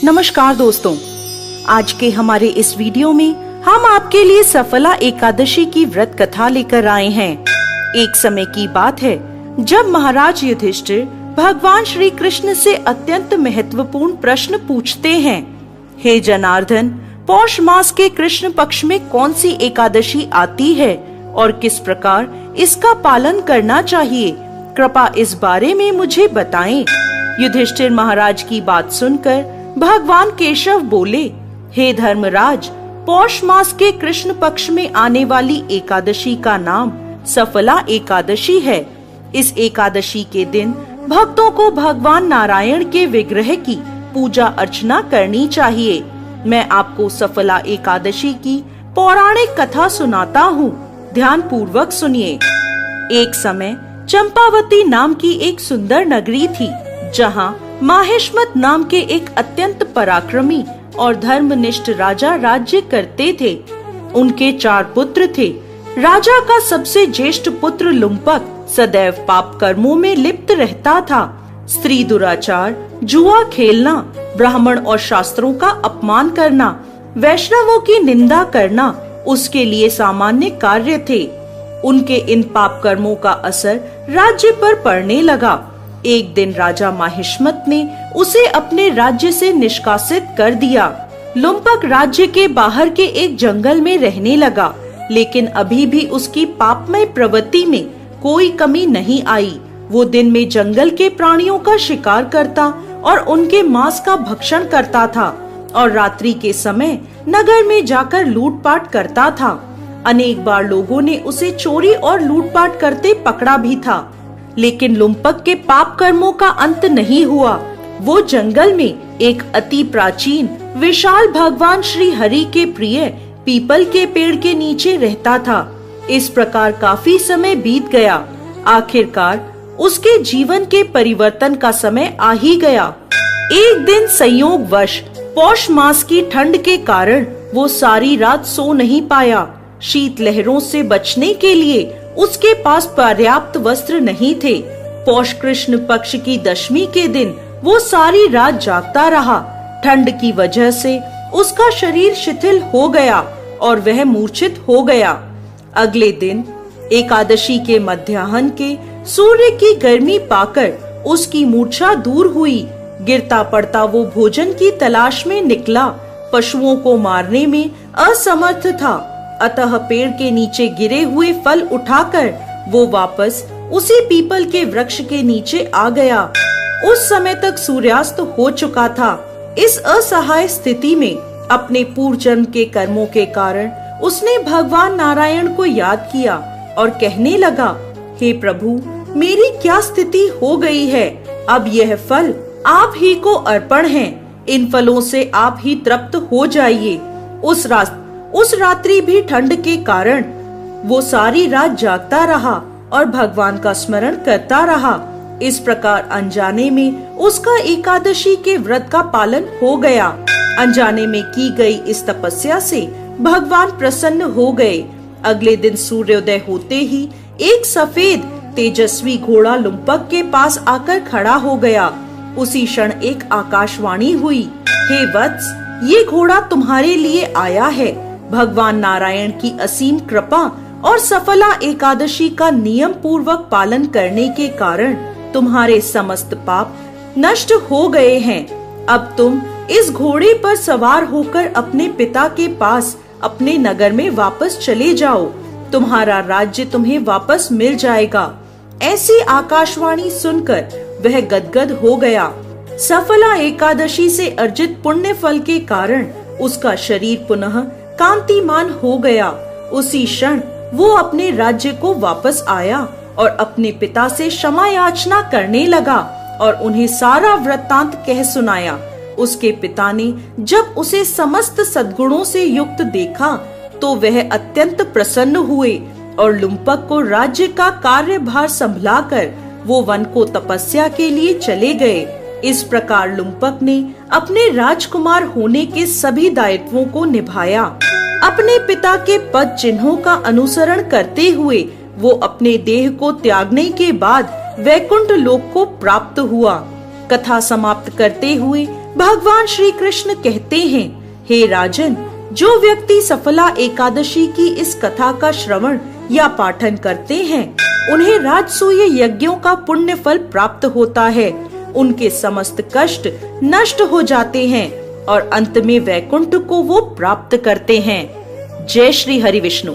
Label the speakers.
Speaker 1: नमस्कार दोस्तों, आज के हमारे इस वीडियो में हम आपके लिए सफला एकादशी की व्रत कथा लेकर आए हैं। एक समय की बात है जब महाराज युधिष्ठिर भगवान श्री कृष्ण से अत्यंत महत्वपूर्ण प्रश्न पूछते हैं। हे जनार्दन, पौष मास के कृष्ण पक्ष में कौन सी एकादशी आती है और किस प्रकार इसका पालन करना चाहिए? कृपया इस बारे में मुझे बताएं। युधिष्ठिर महाराज की बात सुनकर भगवान केशव बोले, हे धर्मराज, पौष मास के कृष्ण पक्ष में आने वाली एकादशी का नाम सफला एकादशी है। इस एकादशी के दिन भक्तों को भगवान नारायण के विग्रह की पूजा अर्चना करनी चाहिए। मैं आपको सफला एकादशी की पौराणिक कथा सुनाता हूँ, ध्यान पूर्वक सुनिए। एक समय चंपावती नाम की एक सुंदर नगरी थी, जहाँ माहिष्मत नाम के एक अत्यंत पराक्रमी और धर्मनिष्ठ राजा राज्य करते थे। उनके 4 पुत्र थे। राजा का सबसे ज्येष्ठ पुत्र लुम्पक सदैव पाप कर्मों में लिप्त रहता था। स्त्री दुराचार, जुआ खेलना, ब्राह्मण और शास्त्रों का अपमान करना, वैष्णवों की निंदा करना उसके लिए सामान्य कार्य थे। उनके इन पाप कर्मों का असर राज्य पर पड़ने लगा। एक दिन राजा माहिष्मत ने उसे अपने राज्य से निष्कासित कर दिया। लुम्पक राज्य के बाहर के एक जंगल में रहने लगा, लेकिन अभी भी उसकी पापमय प्रवृत्ति में कोई कमी नहीं आई। वो दिन में जंगल के प्राणियों का शिकार करता और उनके मांस का भक्षण करता था, और रात्रि के समय नगर में जाकर लूटपाट करता था। अनेक बार लोगों ने उसे चोरी और लूटपाट करते पकड़ा भी था, लेकिन लुम्पक के पाप कर्मों का अंत नहीं हुआ। वो जंगल में एक अति प्राचीन विशाल भगवान श्री हरि के प्रिय पीपल के पेड़ के नीचे रहता था। इस प्रकार काफी समय बीत गया। आखिरकार उसके जीवन के परिवर्तन का समय आ ही गया। एक दिन संयोगवश पौष मास की ठंड के कारण वो सारी रात सो नहीं पाया। शीत लहरों से बचने के लिए उसके पास पर्याप्त वस्त्र नहीं थे। पौष कृष्ण पक्ष की दशमी के दिन वो सारी रात जागता रहा। ठंड की वजह से उसका शरीर शिथिल हो गया और वह मूर्छित हो गया। अगले दिन एकादशी के मध्याह्न के सूर्य की गर्मी पाकर उसकी मूर्छा दूर हुई। गिरता पड़ता वो भोजन की तलाश में निकला। पशुओं को मारने में असमर्थ था, अतः पेड़ के नीचे गिरे हुए फल उठाकर वो वापस उसी पीपल के वृक्ष के नीचे आ गया। उस समय तक सूर्यास्त हो चुका था। इस असहाय स्थिति में अपने पूर्व जन्म के कर्मों के कारण उसने भगवान नारायण को याद किया और कहने लगा, हे प्रभु, मेरी क्या स्थिति हो गई है। अब यह फल आप ही को अर्पण हैं। इन फलों से आप ही तृप्त हो जाइए। उस रात्रि भी ठंड के कारण वो सारी रात जागता रहा और भगवान का स्मरण करता रहा। इस प्रकार अनजाने में उसका एकादशी के व्रत का पालन हो गया। अनजाने में की गई इस तपस्या से भगवान प्रसन्न हो गए। अगले दिन सूर्योदय होते ही एक सफेद तेजस्वी घोड़ा लुम्पक के पास आकर खड़ा हो गया। उसी क्षण एक आकाशवाणी हुई, हे वत्स, ये घोड़ा तुम्हारे लिए आया है। भगवान नारायण की असीम कृपा और सफला एकादशी का नियम पूर्वक पालन करने के कारण तुम्हारे समस्त पाप नष्ट हो गए हैं। अब तुम इस घोड़े पर सवार होकर अपने पिता के पास अपने नगर में वापस चले जाओ। तुम्हारा राज्य तुम्हें वापस मिल जाएगा। ऐसी आकाशवाणी सुनकर वह गदगद हो गया। सफला एकादशी से अर्जित पुण्य फल के कारण उसका शरीर पुनः कांतिमान हो गया। उसी क्षण वो अपने राज्य को वापस आया और अपने पिता से क्षमा याचना करने लगा और उन्हें सारा वृत्तांत कह सुनाया। उसके पिता ने जब उसे समस्त सद्गुणों से युक्त देखा तो वह अत्यंत प्रसन्न हुए और लुम्पक को राज्य का कार्यभार संभलाकर वो वन को तपस्या के लिए चले गए। इस प्रकार लुम्पक ने अपने राजकुमार होने के सभी दायित्वों को निभाया। अपने पिता के पद चिन्हों का अनुसरण करते हुए वो अपने देह को त्यागने के बाद वैकुंठ लोक को प्राप्त हुआ। कथा समाप्त करते हुए भगवान श्री कृष्ण कहते हैं, हे राजन, जो व्यक्ति सफला एकादशी की इस कथा का श्रवण या पाठन करते हैं, उन्हें राजसूय यज्ञों का पुण्य फल प्राप्त होता है। उनके समस्त कष्ट नष्ट हो जाते हैं और अंत में वैकुंठ को वो प्राप्त करते हैं। जय श्री हरि विष्णु।